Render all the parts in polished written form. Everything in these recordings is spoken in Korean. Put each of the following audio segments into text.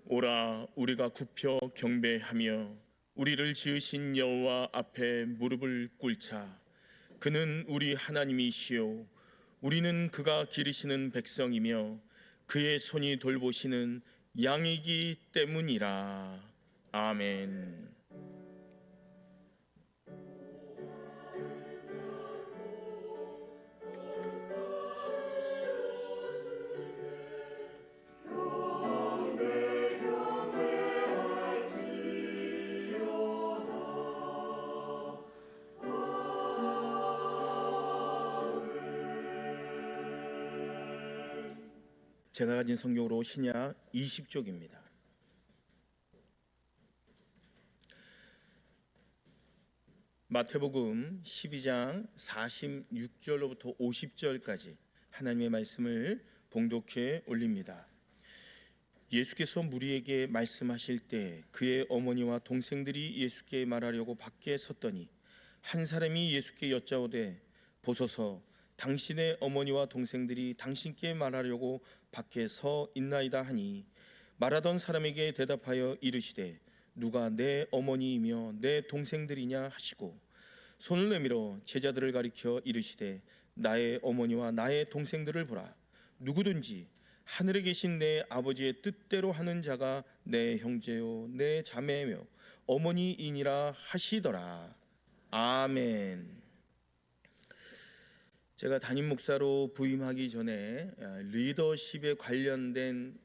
오라, 우리가 굽혀 경배하며 우리를 지으신 여호와 앞에 무릎을 꿇자. 그는 우리 하나님이시요 우리는 그가 기르시는 백성이며 그의 손이 돌보시는 양이기 때문이라. 아멘. 제가 가진 성경으로 신약 20쪽입니다. 마태복음 12장 46절로부터 50절까지 하나님의 말씀을 봉독해 올립니다. 예수께서 무리에게 말씀하실 때 그의 어머니와 동생들이 예수께 말하려고 밖에 섰더니 한 사람이 예수께 여짜오되 보소서, 당신의 어머니와 동생들이 당신께 말하려고 밖에 서 있나이다 하니, 말하던 사람에게 대답하여 이르시되 누가 내 어머니이며 내 동생들이냐 하시고 손을 내밀어 제자들을 가리켜 이르시되 나의 어머니와 나의 동생들을 보라. 누구든지 하늘에 계신 내 아버지의 뜻대로 하는 자가 내 형제요 내 자매며 어머니이니라 하시더라. 아멘. 제가 담임 목사로 부임하기 전에 리더십에 관련된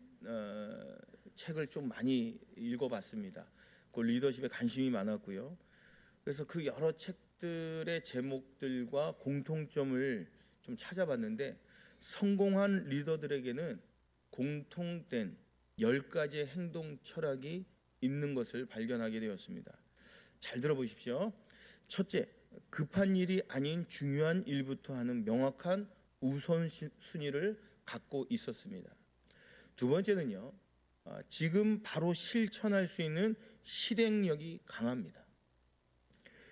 책을 좀 많이 읽어봤습니다. 그 리더십에 관심이 많았고요. 그래서 그 여러 책들의 제목들과 공통점을 좀 찾아봤는데, 성공한 리더들에게는 공통된 10가지의 행동 철학이 있는 것을 발견하게 되었습니다. 잘 들어보십시오. 첫째, 급한 일이 아닌 중요한 일부터 하는 명확한 우선순위를 갖고 있었습니다. 두 번째는요, 지금 바로 실천할 수 있는 실행력이 강합니다.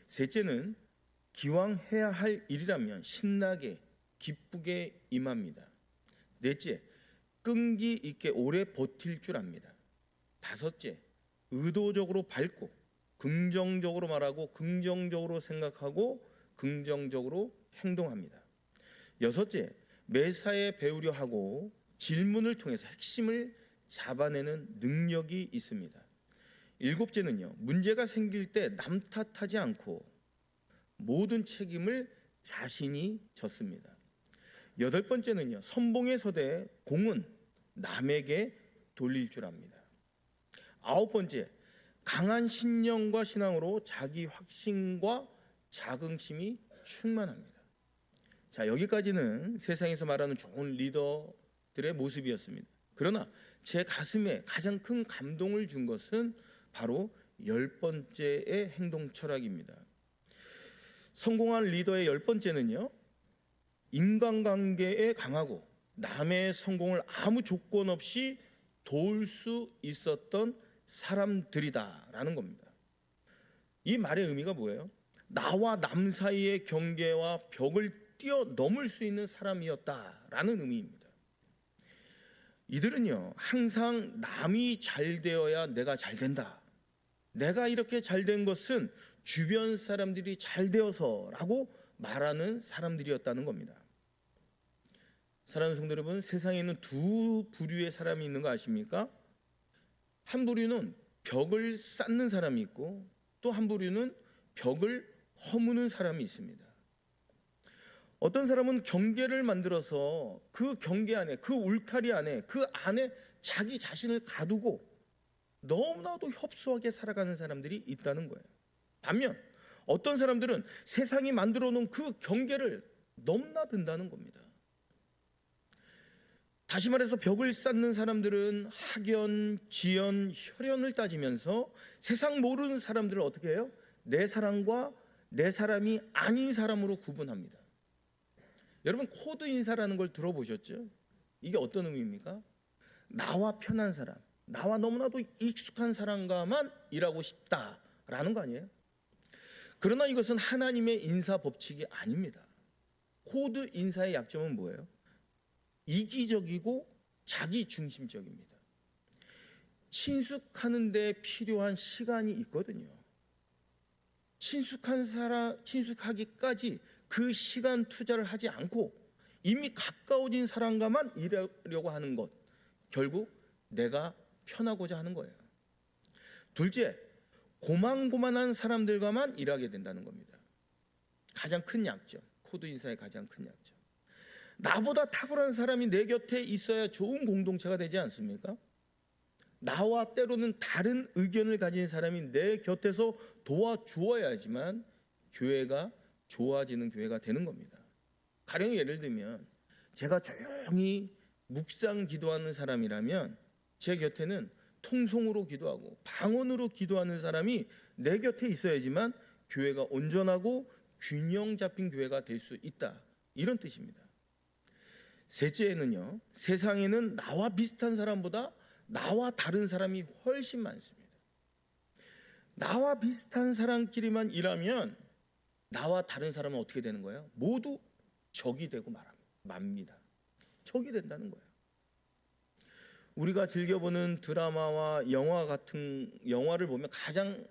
셋째는 기왕 해야 할 일이라면 신나게 기쁘게 임합니다. 넷째, 끈기 있게 오래 버틸 줄 압니다. 다섯째, 의도적으로 밝고 긍정적으로 말하고 긍정적으로 생각하고 긍정적으로 행동합니다. 여섯째, 매사에 배우려 하고 질문을 통해서 핵심을 잡아내는 능력이 있습니다. 일곱째는요, 문제가 생길 때 남 탓하지 않고 모든 책임을 자신이 졌습니다. 여덟 번째는요, 선봉에 서되 공은 남에게 돌릴 줄 압니다. 아홉 번째, 강한 신념과 신앙으로 자기 확신과 자긍심이 충만합니다. 자, 여기까지는 세상에서 말하는 좋은 리더들의 모습이었습니다. 그러나 제 가슴에 가장 큰 감동을 준 것은 바로 10번째의 행동 철학입니다. 성공한 리더의 10번째는요, 인간관계에 강하고 남의 성공을 아무 조건 없이 도울 수 있었던 사람들이다라는 겁니다. 이 말의 의미가 뭐예요? 나와 남 사이의 경계와 벽을 뛰어넘을 수 있는 사람이었다라는 의미입니다. 이들은요, 항상 남이 잘 되어야 내가 잘 된다, 내가 이렇게 잘 된 것은 주변 사람들이 잘 되어서라고 말하는 사람들이었다는 겁니다. 사랑하는 성도 여러분, 세상에 있는 두 부류의 사람이 있는 거 아십니까? 한 부류는 벽을 쌓는 사람이 있고, 또 한 부류는 벽을 허무는 사람이 있습니다. 어떤 사람은 경계를 만들어서 그 경계 안에, 그 울타리 안에, 그 안에 자기 자신을 가두고 너무나도 협소하게 살아가는 사람들이 있다는 거예요. 반면 어떤 사람들은 세상이 만들어 놓은 그 경계를 넘나든다는 겁니다. 다시 말해서 벽을 쌓는 사람들은 학연, 지연, 혈연을 따지면서 세상 모르는 사람들을 어떻게 해요? 내 사람과 내 사람이 아닌 사람으로 구분합니다. 여러분, 코드 인사라는 걸 들어보셨죠? 이게 어떤 의미입니까? 나와 편한 사람, 나와 너무나도 익숙한 사람과만 일하고 싶다라는 거 아니에요? 그러나 이것은 하나님의 인사 법칙이 아닙니다. 코드 인사의 약점은 뭐예요? 이기적이고 자기 중심적입니다. 친숙하는 데 필요한 시간이 있거든요. 친숙하기까지 그 시간 투자를 하지 않고 이미 가까워진 사람과만 일하려고 하는 것, 결국 내가 편하고자 하는 거예요. 둘째, 고만고만한 사람들과만 일하게 된다는 겁니다. 가장 큰 약점, 코드 인사의 가장 큰 약점. 나보다 탁월한 사람이 내 곁에 있어야 좋은 공동체가 되지 않습니까? 나와 때로는 다른 의견을 가진 사람이 내 곁에서 도와주어야지만 교회가 좋아지는 교회가 되는 겁니다. 가령 예를 들면 제가 조용히 묵상 기도하는 사람이라면 제 곁에는 통성으로 기도하고 방언으로 기도하는 사람이 내 곁에 있어야지만 교회가 온전하고 균형 잡힌 교회가 될 수 있다, 이런 뜻입니다. 셋째는요, 세상에는 나와 비슷한 사람보다 나와 다른 사람이 훨씬 많습니다. 나와 비슷한 사람끼리만 일하면 나와 다른 사람은 어떻게 되는 거예요? 모두 적이 되고 맙니다. 적이 된다는 거예요. 우리가 즐겨보는 드라마와 영화 같은 영화를 보면 가장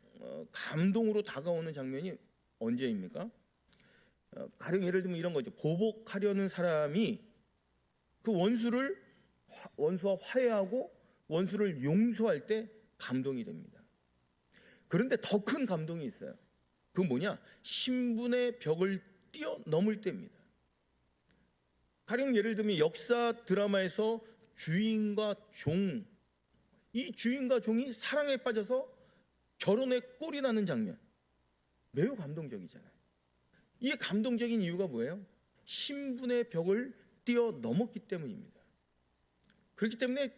감동으로 다가오는 장면이 언제입니까? 가령 예를 들면 이런 거죠. 보복하려는 사람이 그 원수와 화해하고 원수를 용서할 때 감동이 됩니다. 그런데 더 큰 감동이 있어요. 그건 뭐냐? 신분의 벽을 뛰어넘을 때입니다. 가령 예를 들면 역사 드라마에서 주인과 종, 이 주인과 종이 사랑에 빠져서 결혼에 꼴이 나는 장면, 매우 감동적이잖아요. 이게 감동적인 이유가 뭐예요? 신분의 벽을 뛰어넘었기 때문입니다. 그렇기 때문에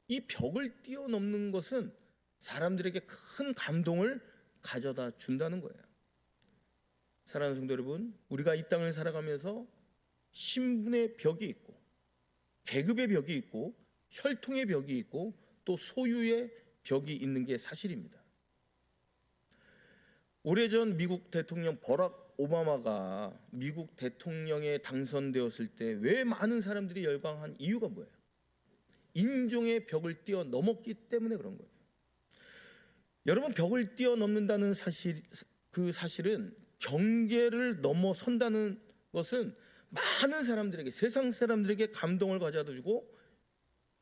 이 벽을 뛰어넘는 것은 사람들에게 큰 감동을 가져다 준다는 거예요. 사랑하는 성도 여러분, 우리가 이 땅을 살아가면서 신분의 벽이 있고 계급의 벽이 있고 혈통의 벽이 있고 또 소유의 벽이 있는 게 사실입니다. 오래전 미국 대통령 버락 오바마가 미국 대통령에 당선되었을 때 왜 많은 사람들이 열광한 이유가 뭐예요? 인종의 벽을 뛰어넘었기 때문에 그런 거예요. 여러분, 벽을 뛰어넘는다는 그 사실은 경계를 넘어선다는 것은 많은 사람들에게, 세상 사람들에게 감동을 가져다 주고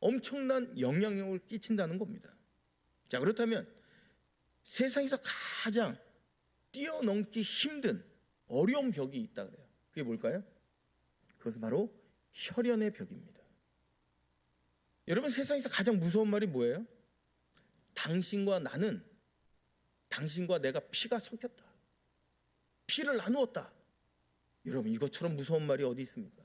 엄청난 영향력을 끼친다는 겁니다. 자, 그렇다면 세상에서 가장 뛰어넘기 힘든 어려운 벽이 있다 그래요. 그게 뭘까요? 그것은 바로 혈연의 벽입니다. 여러분, 세상에서 가장 무서운 말이 뭐예요? 당신과 나는, 당신과 내가 피가 섞였다, 피를 나누었다. 여러분, 이것처럼 무서운 말이 어디 있습니까?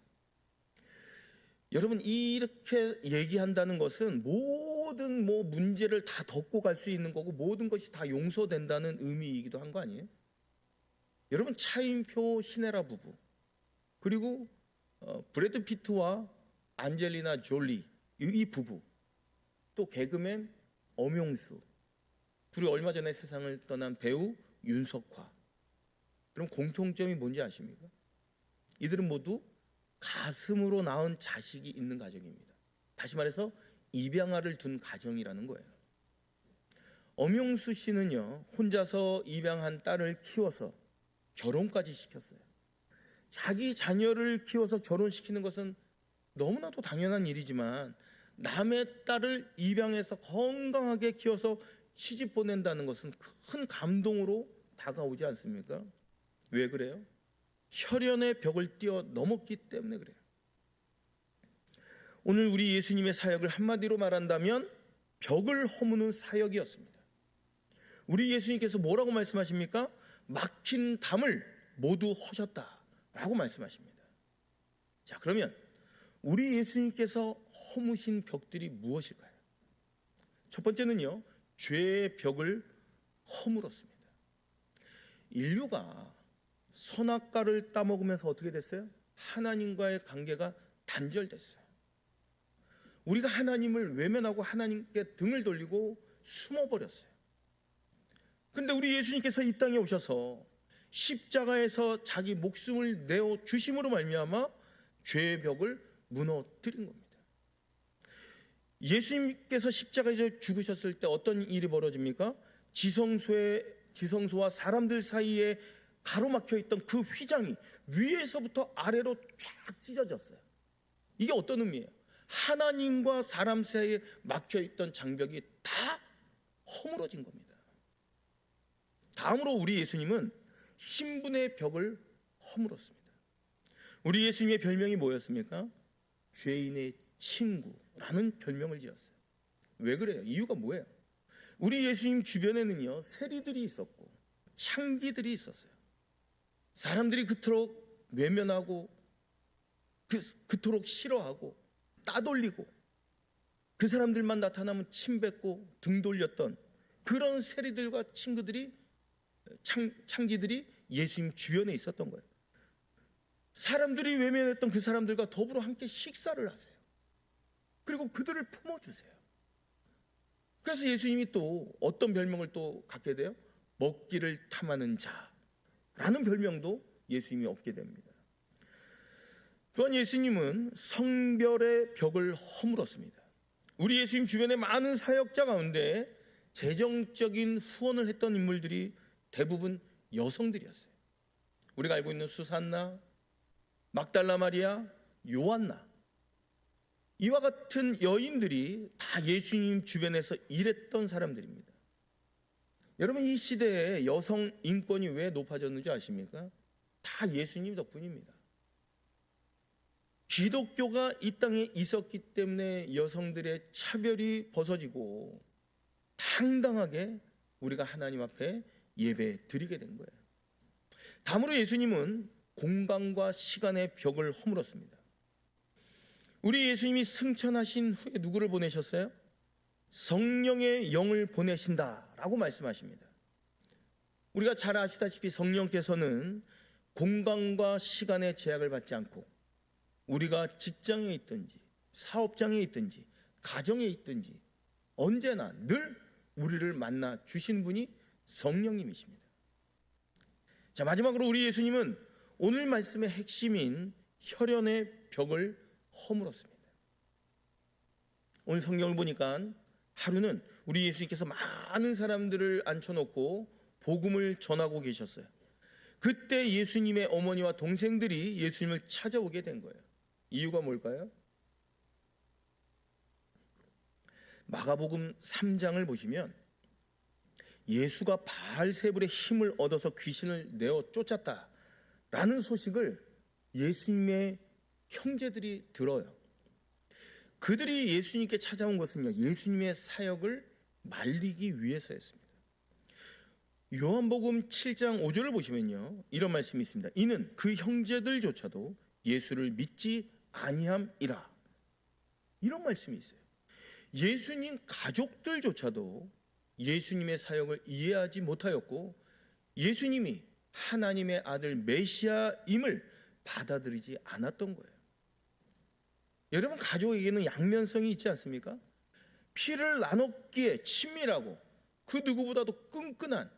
여러분, 이렇게 얘기한다는 것은 모든 문제를 다 덮고 갈 수 있는 거고 모든 것이 다 용서된다는 의미이기도 한 거 아니에요? 여러분, 차인표 신혜라 부부, 그리고 브래드 피트와 안젤리나 졸리, 이 부부, 또 개그맨 엄용수, 그리고 얼마 전에 세상을 떠난 배우 윤석화. 그럼 공통점이 뭔지 아십니까? 이들은 모두 가슴으로 낳은 자식이 있는 가정입니다. 다시 말해서 입양아를 둔 가정이라는 거예요. 엄용수 씨는요, 혼자서 입양한 딸을 키워서 결혼까지 시켰어요. 자기 자녀를 키워서 결혼시키는 것은 너무나도 당연한 일이지만 남의 딸을 입양해서 건강하게 키워서 시집 보낸다는 것은 큰 감동으로 다가오지 않습니까? 왜 그래요? 혈연의 벽을 뛰어넘었기 때문에 그래요. 오늘 우리 예수님의 사역을 한마디로 말한다면 벽을 허무는 사역이었습니다. 우리 예수님께서 뭐라고 말씀하십니까? 막힌 담을 모두 허셨다라고 말씀하십니다. 자, 그러면 우리 예수님께서 허무신 벽들이 무엇일까요? 첫 번째는요, 죄의 벽을 허물었습니다. 인류가 선악과를 따먹으면서 어떻게 됐어요? 하나님과의 관계가 단절됐어요. 우리가 하나님을 외면하고 하나님께 등을 돌리고 숨어버렸어요. 그런데 우리 예수님께서 이 땅에 오셔서 십자가에서 자기 목숨을 내어 주심으로 말미암아 죄의 벽을 무너뜨린 겁니다. 예수님께서 십자가에서 죽으셨을 때 어떤 일이 벌어집니까? 지성소와 사람들 사이에 가로막혀 있던 그 휘장이 위에서부터 아래로 쫙 찢어졌어요. 이게 어떤 의미예요? 하나님과 사람 사이에 막혀 있던 장벽이 다 허물어진 겁니다. 다음으로 우리 예수님은 신분의 벽을 허물었습니다. 우리 예수님의 별명이 뭐였습니까? 죄인의 친구라는 별명을 지었어요. 왜 그래요? 이유가 뭐예요? 우리 예수님 주변에는요, 세리들이 있었고 창기들이 있었어요. 사람들이 그토록 외면하고 그토록 싫어하고 따돌리고 그 사람들만 나타나면 침뱉고 등 돌렸던 그런 세리들과 창기들이 예수님 주변에 있었던 거예요. 사람들이 외면했던 그 사람들과 더불어 함께 식사를 하세요. 그리고 그들을 품어주세요. 그래서 예수님이 또 어떤 별명을 또 갖게 돼요? 먹기를 탐하는 자라는 별명도 예수님이 얻게 됩니다. 또한 예수님은 성별의 벽을 허물었습니다. 우리 예수님 주변의 많은 사역자 가운데 재정적인 후원을 했던 인물들이 대부분 여성들이었어요. 우리가 알고 있는 수산나, 막달라 마리아, 요한나, 이와 같은 여인들이 다 예수님 주변에서 일했던 사람들입니다. 여러분, 이 시대에 여성 인권이 왜 높아졌는지 아십니까? 다 예수님 덕분입니다. 기독교가 이 땅에 있었기 때문에 여성들의 차별이 벗어지고 당당하게 우리가 하나님 앞에 예배 드리게 된 거예요. 다음으로 예수님은 공간과 시간의 벽을 허물었습니다. 우리 예수님이 승천하신 후에 누구를 보내셨어요? 성령의 영을 보내신다라고 말씀하십니다. 우리가 잘 아시다시피 성령께서는 공간과 시간의 제약을 받지 않고 우리가 직장에 있든지 사업장에 있든지 가정에 있든지 언제나 늘 우리를 만나 주신 분이 성령님이십니다. 자, 마지막으로 우리 예수님은 오늘 말씀의 핵심인 혈연의 벽을 허물었습니다. 오늘 성경을 보니까 하루는 우리 예수님께서 많은 사람들을 앉혀놓고 복음을 전하고 계셨어요. 그때 예수님의 어머니와 동생들이 예수님을 찾아오게 된 거예요. 이유가 뭘까요? 마가복음 3장을 보시면 예수가 바알세불의 힘을 얻어서 귀신을 내어 쫓았다라는 소식을 예수님의 형제들이 들어요. 그들이 예수님께 찾아온 것은요, 예수님의 사역을 말리기 위해서였습니다. 요한복음 7장 5절을 보시면요, 이런 말씀이 있습니다. 이는 그 형제들조차도 예수를 믿지 아니함이라. 이런 말씀이 있어요. 예수님 가족들조차도 예수님의 사역을 이해하지 못하였고 예수님이 하나님의 아들 메시아임을 받아들이지 않았던 거예요. 여러분, 가족에게는 양면성이 있지 않습니까? 피를 나눴기에 친밀하고 그 누구보다도 끈끈한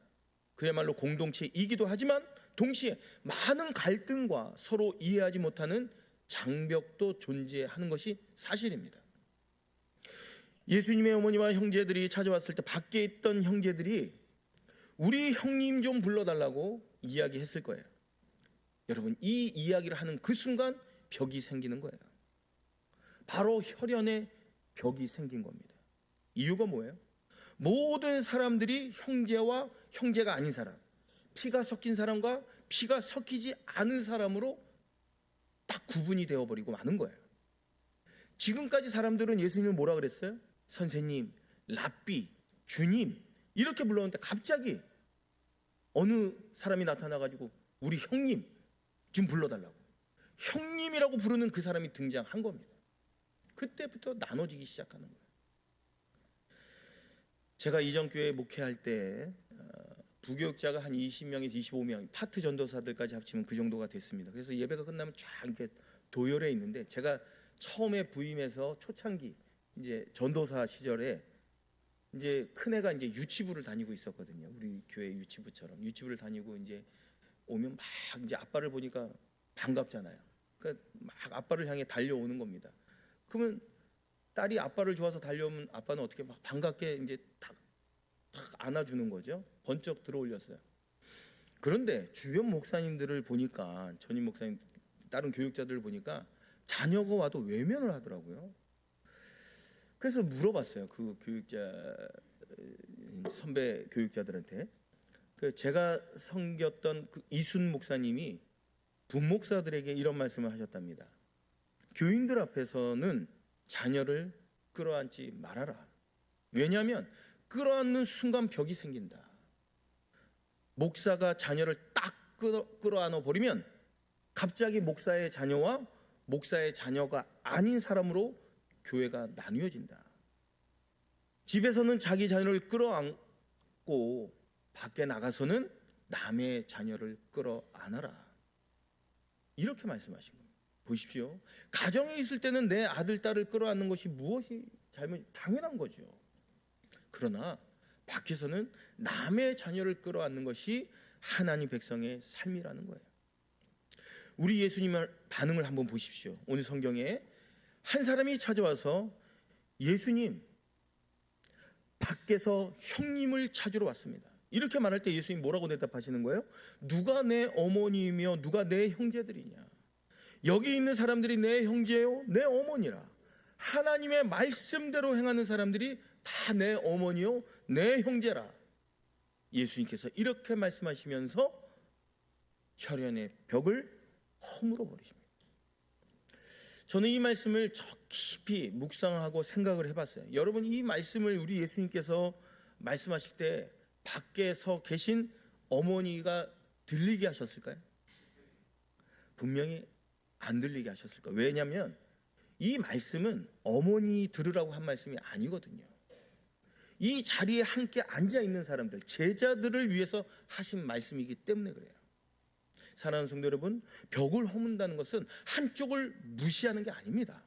그야말로 공동체이기도 하지만 동시에 많은 갈등과 서로 이해하지 못하는 장벽도 존재하는 것이 사실입니다. 예수님의 어머니와 형제들이 찾아왔을 때 밖에 있던 형제들이 우리 형님 좀 불러달라고 이야기했을 거예요. 여러분, 이 이야기를 하는 그 순간 벽이 생기는 거예요. 바로 혈연의 벽이 생긴 겁니다. 이유가 뭐예요? 모든 사람들이 형제와 형제가 아닌 사람, 피가 섞인 사람과 피가 섞이지 않은 사람으로 딱 구분이 되어버리고 마는 거예요. 지금까지 사람들은 예수님을 뭐라 그랬어요? 선생님, 랍비, 주님 이렇게 불렀는데 갑자기 어느 사람이 나타나가지고 우리 형님 좀 불러달라고, 형님이라고 부르는 그 사람이 등장한 겁니다. 그때부터 나눠지기 시작하는 거예요. 제가 이전 교회 목회할 때 부교육자가 한 20명에서 25명, 파트 전도사들까지 합치면 그 정도가 됐습니다. 그래서 예배가 끝나면 쫙 이렇게 도열해 있는데, 제가 처음에 부임해서 초창기 이제 전도사 시절에 이제 큰애가 이제 유치부를 다니고 있었거든요. 우리 교회 유치부처럼 유치부를 다니고 이제 오면 막 이제 아빠를 보니까 반갑잖아요. 그러니까 막 아빠를 향해 달려오는 겁니다. 그러면 딸이 아빠를 좋아서 달려오면 아빠는 어떻게 막 반갑게 이제 탁 안아주는 거죠. 번쩍 들어올렸어요. 그런데 주변 목사님들을 보니까, 전임 목사님 다른 교육자들을 보니까 자녀가 와도 외면을 하더라고요. 그래서 물어봤어요. 그 교육자 선배 교육자들한테. 제가 섬겼던 그 이순 목사님이 부목사들에게 이런 말씀을 하셨답니다. 교인들 앞에서는 자녀를 끌어안지 말아라. 왜냐하면 끌어안는 순간 벽이 생긴다. 목사가 자녀를 딱 끌어안아 버리면 갑자기 목사의 자녀와 목사의 자녀가 아닌 사람으로 교회가 나뉘어진다. 집에서는 자기 자녀를 끌어안고 밖에 나가서는 남의 자녀를 끌어안아라. 이렇게 말씀하신 겁니다. 보십시오. 가정에 있을 때는 내 아들, 딸을 끌어안는 것이 무엇이 잘못이 당연한 거죠. 그러나 밖에서는 남의 자녀를 끌어안는 것이 하나님 백성의 삶이라는 거예요. 우리 예수님의 반응을 한번 보십시오. 오늘 성경에 한 사람이 찾아와서 예수님, 밖에서 형님을 찾으러 왔습니다. 이렇게 말할 때 예수님 뭐라고 대답하시는 거예요? 누가 내 어머니이며 누가 내 형제들이냐? 여기 있는 사람들이 내 형제요, 내 어머니라. 하나님의 말씀대로 행하는 사람들이 다 내 어머니요, 내 형제라. 예수님께서 이렇게 말씀하시면서 혈연의 벽을 허물어 버리십니다. 저는 이 말씀을 깊이 묵상하고 생각을 해봤어요. 여러분, 이 말씀을 우리 예수님께서 말씀하실 때 밖에서 계신 어머니가 들리게 하셨을까요? 분명히 안 들리게 하셨을 거예요. 왜냐하면 이 말씀은 어머니 들으라고 한 말씀이 아니거든요. 이 자리에 함께 앉아 있는 사람들, 제자들을 위해서 하신 말씀이기 때문에 그래요. 사랑하는 성도 여러분, 벽을 허문다는 것은 한쪽을 무시하는 게 아닙니다.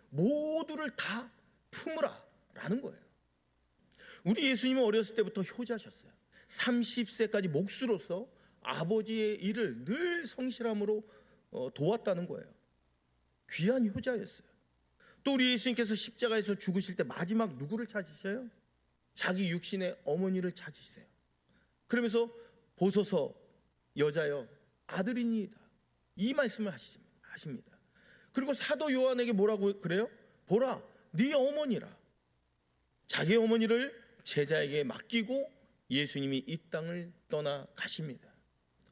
모두를 다 품으라 라는 거예요. 우리 예수님은 어렸을 때부터 효자셨어요. 30세까지 목수로서 아버지의 일을 늘 성실함으로 도왔다는 거예요. 귀한 효자였어요. 또 우리 예수님께서 십자가에서 죽으실 때 마지막 누구를 찾으셔요? 자기 육신의 어머니를 찾으세요. 그러면서 보소서 여자여 아들이니이다, 이 말씀을 하십니다. 그리고 사도 요한에게 뭐라고 그래요? 보라, 네 어머니라. 자기 어머니를 제자에게 맡기고 예수님이 이 땅을 떠나 가십니다.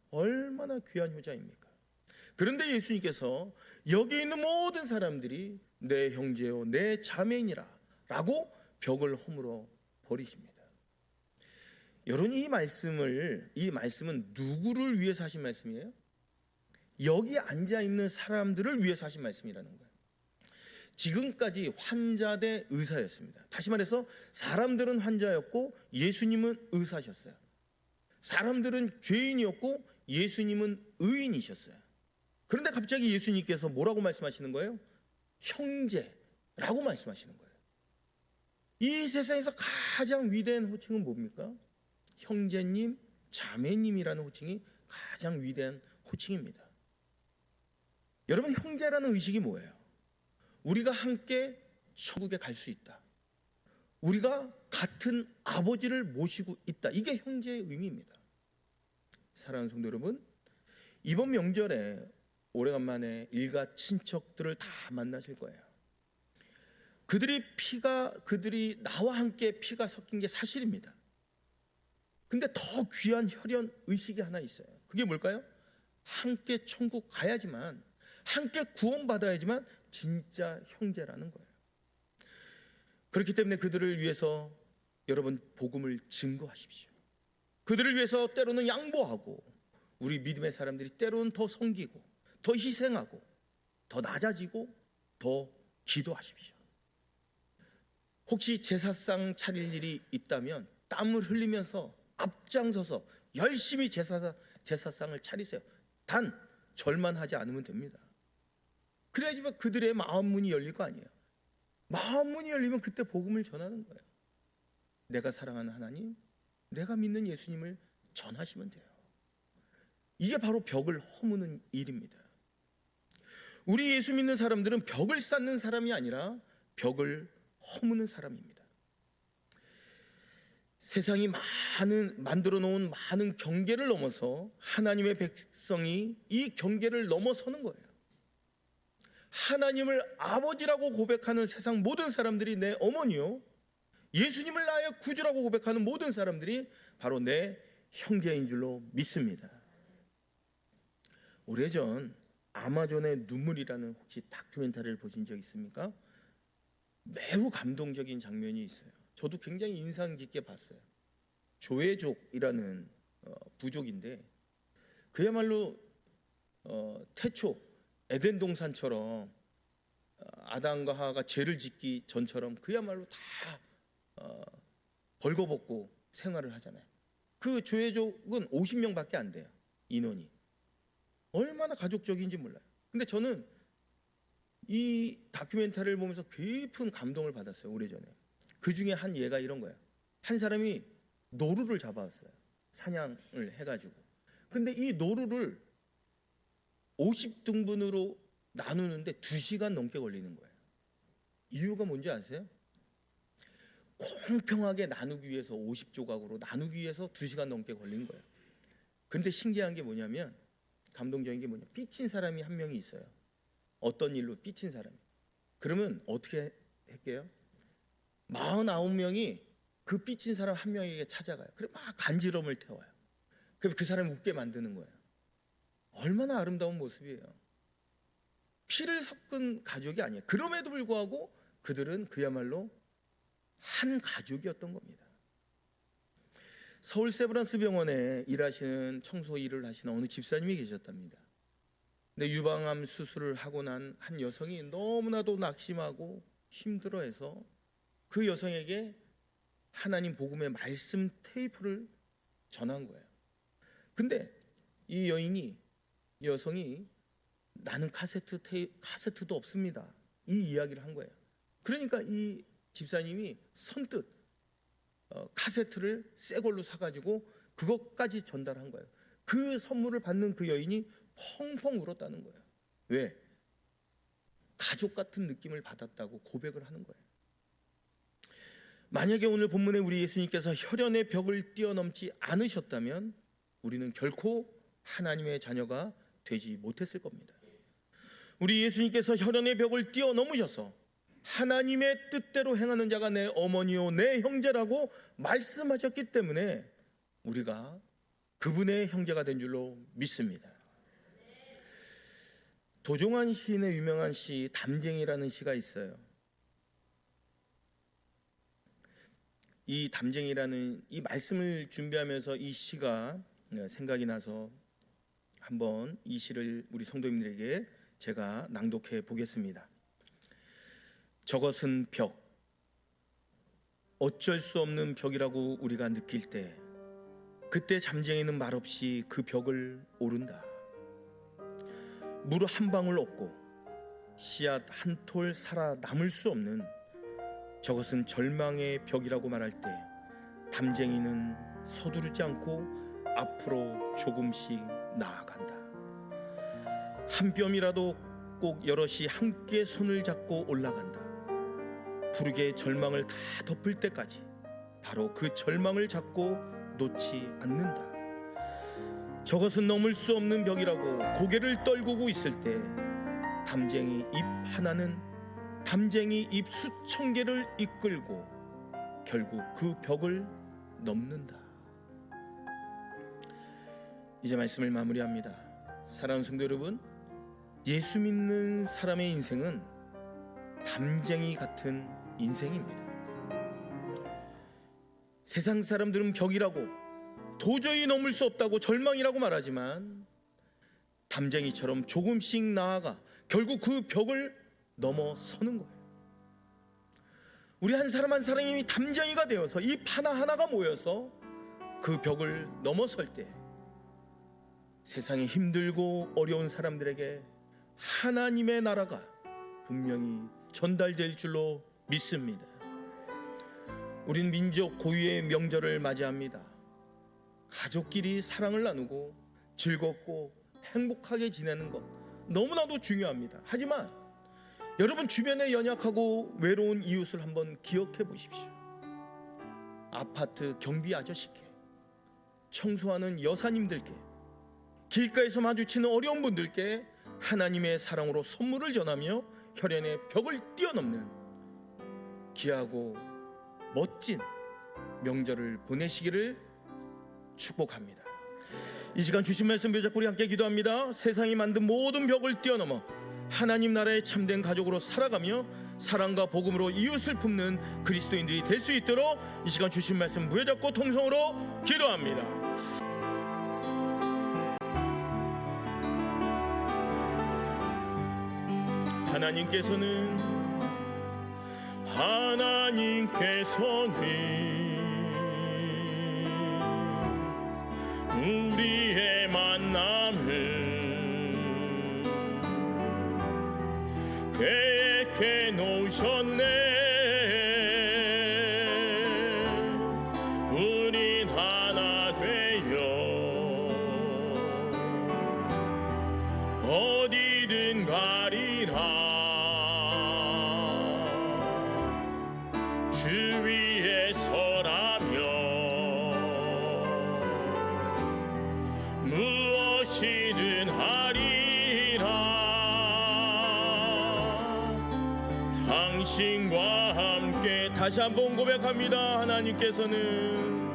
얼마나 귀한 효자입니까? 그런데 예수님께서 여기 있는 모든 사람들이 내 형제요, 내 자매이니라 라고 벽을 허물어 버리십니다. 여러분, 이 말씀은 누구를 위해서 하신 말씀이에요? 여기 앉아 있는 사람들을 위해서 하신 말씀이라는 거예요. 지금까지 환자 대 의사였습니다. 다시 말해서 사람들은 환자였고 예수님은 의사셨어요. 사람들은 죄인이었고 예수님은 의인이셨어요. 그런데 갑자기 예수님께서 뭐라고 말씀하시는 거예요? 형제라고 말씀하시는 거예요. 이 세상에서 가장 위대한 호칭은 뭡니까? 형제님, 자매님이라는 호칭이 가장 위대한 호칭입니다. 여러분, 형제라는 의식이 뭐예요? 우리가 함께 천국에 갈 수 있다. 우리가 같은 아버지를 모시고 있다. 이게 형제의 의미입니다. 사랑하는 성도 여러분, 이번 명절에 오래간만에 일가 친척들을 다 만나실 거예요. 그들이 나와 함께 피가 섞인 게 사실입니다. 근데 더 귀한 혈연 의식이 하나 있어요. 그게 뭘까요? 함께 천국 가야지만, 함께 구원받아야지만 진짜 형제라는 거예요. 그렇기 때문에 그들을 위해서 여러분 복음을 증거하십시오. 그들을 위해서 때로는 양보하고, 우리 믿음의 사람들이 때로는 더 섬기고, 더 희생하고, 더 낮아지고, 더 기도하십시오. 혹시 제사상 차릴 일이 있다면 땀을 흘리면서 앞장서서 열심히 제사상을 차리세요. 단 절만하지 않으면 됩니다. 그래야지만 그들의 마음 문이 열릴 거 아니에요. 마음 문이 열리면 그때 복음을 전하는 거예요. 내가 사랑하는 하나님, 내가 믿는 예수님을 전하시면 돼요. 이게 바로 벽을 허무는 일입니다. 우리 예수 믿는 사람들은 벽을 쌓는 사람이 아니라 벽을 허무는 사람입니다. 세상이 만들어 놓은 많은 경계를 넘어서 하나님의 백성이 이 경계를 넘어서는 거예요. 하나님을 아버지라고 고백하는 세상 모든 사람들이 내 어머니요, 예수님을 나의 구주라고 고백하는 모든 사람들이 바로 내 형제인 줄로 믿습니다. 오래전 아마존의 눈물이라는 혹시 다큐멘터리를 보신 적 있습니까? 매우 감동적인 장면이 있어요. 저도 굉장히 인상 깊게 봤어요. 조회족이라는 부족인데 그야말로 태초 에덴 동산처럼 아담과 하와가 죄를 짓기 전처럼 그야말로 다 벌거벗고 생활을 하잖아요. 그 조회족은 50명밖에 안 돼요. 인원이 얼마나 가족적인지 몰라요. 근데 저는 이 다큐멘터리를 보면서 깊은 감동을 받았어요. 오래전에 그 중에 한 예가 이런 거예요. 한 사람이 노루를 잡아왔어요. 사냥을 해가지고. 근데 이 노루를 50등분으로 나누는데 2시간 넘게 걸리는 거예요. 이유가 뭔지 아세요? 공평하게 나누기 위해서 50조각으로 나누기 위해서 2시간 넘게 걸린 거예요. 근데 신기한 게 뭐냐면, 감동적인 게 뭐냐면, 삐친 사람이 한 명이 있어요. 어떤 일로 삐친 사람이. 그러면 어떻게 할게요? 49명이 그 삐친 사람 한 명에게 찾아가요. 그래 막 간지럼을 태워요. 그래서 그 사람을 웃게 만드는 거예요. 얼마나 아름다운 모습이에요. 피를 섞은 가족이 아니에요. 그럼에도 불구하고 그들은 그야말로 한 가족이었던 겁니다. 서울 세브란스 병원에 일하시는 청소 일을 하시는 어느 집사님이 계셨답니다. 근데 유방암 수술을 하고 난 한 여성이 너무나도 낙심하고 힘들어해서 그 여성에게 하나님 복음의 말씀 테이프를 전한 거예요. 근데 이 여성이 나는 카세트도 없습니다, 이 이야기를 한 거예요. 그러니까 이 집사님이 선뜻 카세트를 새 걸로 사가지고 그것까지 전달한 거예요. 그 선물을 받는 그 여인이 펑펑 울었다는 거예요. 왜? 가족 같은 느낌을 받았다고 고백을 하는 거예요. 만약에 오늘 본문에 우리 예수님께서 혈연의 벽을 뛰어넘지 않으셨다면 우리는 결코 하나님의 자녀가 되지 못했을 겁니다. 우리 예수님께서 혈연의 벽을 뛰어넘으셔서 하나님의 뜻대로 행하는 자가 내 어머니요 내 형제라고 말씀하셨기 때문에 우리가 그분의 형제가 된 줄로 믿습니다. 도종환 시인의 유명한 시 담쟁이라는 시가 있어요. 이 담쟁이라는 이 말씀을 준비하면서 이 시가 생각이 나서 한번 이 시를 우리 성도님들에게 제가 낭독해 보겠습니다. 저것은 벽, 어쩔 수 없는 벽이라고 우리가 느낄 때 그때 잠쟁이는 말없이 그 벽을 오른다. 물 한 방울 없고 씨앗 한 톨 살아남을 수 없는 저것은 절망의 벽이라고 말할 때 담쟁이는 서두르지 않고 앞으로 조금씩 나아간다. 한 뼘이라도 꼭 여럿이 함께 손을 잡고 올라간다. 부르게 절망을 다 덮을 때까지 바로 그 절망을 잡고 놓지 않는다. 저것은 넘을 수 없는 벽이라고 고개를 떨구고 있을 때 담쟁이 잎 하나는 담쟁이 잎 수천 개를 이끌고 결국 그 벽을 넘는다. 이제 말씀을 마무리합니다. 사랑하는 성도 여러분, 예수 믿는 사람의 인생은 담쟁이 같은 인생입니다. 세상 사람들은 벽이라고 도저히 넘을 수 없다고 절망이라고 말하지만 담쟁이처럼 조금씩 나아가 결국 그 벽을 넘어서는 거예요. 우리 한 사람 한 사람이 담쟁이가 되어서 잎 하나하나가 모여서 그 벽을 넘어설 때 세상에 힘들고 어려운 사람들에게 하나님의 나라가 분명히 전달될 줄로 믿습니다. 우린 민족 고유의 명절을 맞이합니다. 가족끼리 사랑을 나누고 즐겁고 행복하게 지내는 것 너무나도 중요합니다. 하지만 여러분 주변에 연약하고 외로운 이웃을 한번 기억해 보십시오. 아파트 경비 아저씨께, 청소하는 여사님들께, 길가에서 마주치는 어려운 분들께 하나님의 사랑으로 선물을 전하며 혈연의 벽을 뛰어넘는 귀하고 멋진 명절을 보내시기를 축복합니다. 이 시간 주신 말씀 붙잡고 우리 함께 기도합니다. 세상이 만든 모든 벽을 뛰어넘어 하나님 나라의 참된 가족으로 살아가며 사랑과 복음으로 이웃을 품는 그리스도인들이 될 수 있도록 이 시간 주신 말씀 붙잡고 통성으로 기도합니다. 하나님께서는 우리의 만남을 계획해 놓으셨네. 우린 하나 되어 어디든 가리라. 주 위에 서라며 무엇이든 하리라. 당신과 함께 다시 한번 고백합니다. 하나님께서는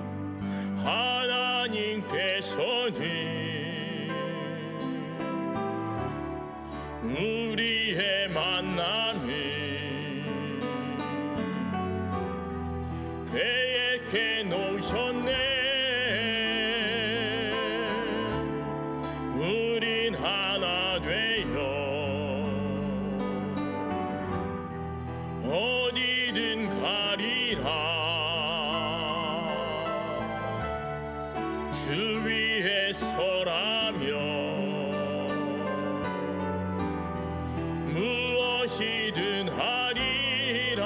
우리의 만남을 계획해 놓으셨네. 우린 하나 되어 어디든 가리라. 주 위에 서라며 무엇이든 하리라.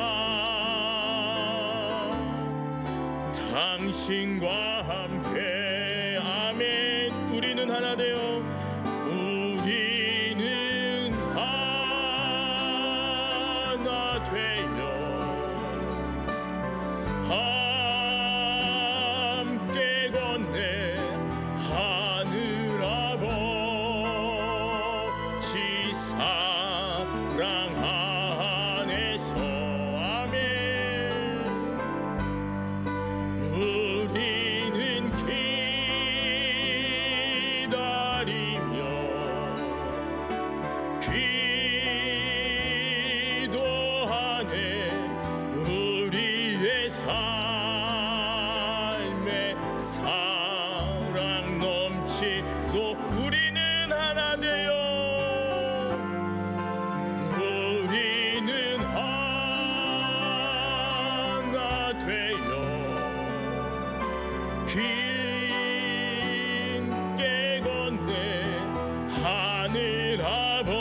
당신과 함께 아멘. 우리는 하나 되어 우리는 하나 되어 함께 건네 하늘 아버지 사랑 안에서 아멘. 우리는 기다리며 기도하네. 우리의 삶에 사랑 넘치도 우리는 하나 되어 우리는 하나 되어 깊게 건네 하늘 아버지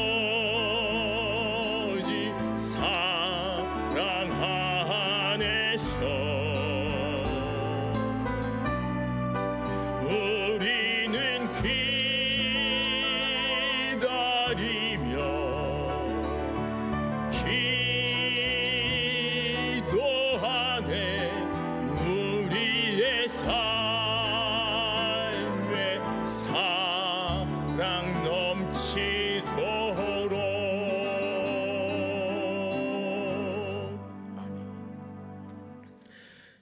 사랑 안에서 우리는 기다리며 기도하네. 우리의 삶에 사랑 넘치도록.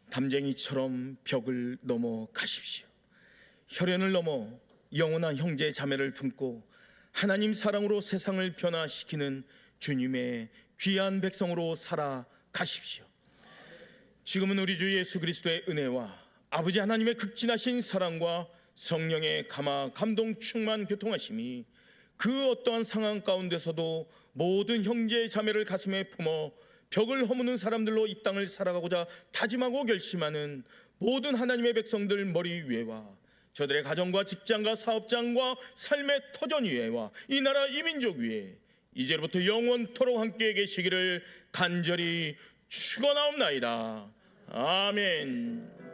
담쟁이처럼 벽을 넘어 가십시오. 혈연을 넘어 영원한 형제 자매를 품고 하나님 사랑으로 세상을 변화시키는 주님의 귀한 백성으로 살아가십시오. 지금은 우리 주 예수 그리스도의 은혜와 아버지 하나님의 극진하신 사랑과 성령의 감동 충만 교통하심이 그 어떠한 상황 가운데서도 모든 형제 자매를 가슴에 품어 벽을 허무는 사람들로 이 땅을 살아가고자 다짐하고 결심하는 모든 하나님의 백성들 머리 위에와 저들의 가정과 직장과 사업장과 삶의 터전 위에와 이 나라 이 민족 위에 이제부터 영원토록 함께 계시기를 간절히 축원하옵나이다. 아멘.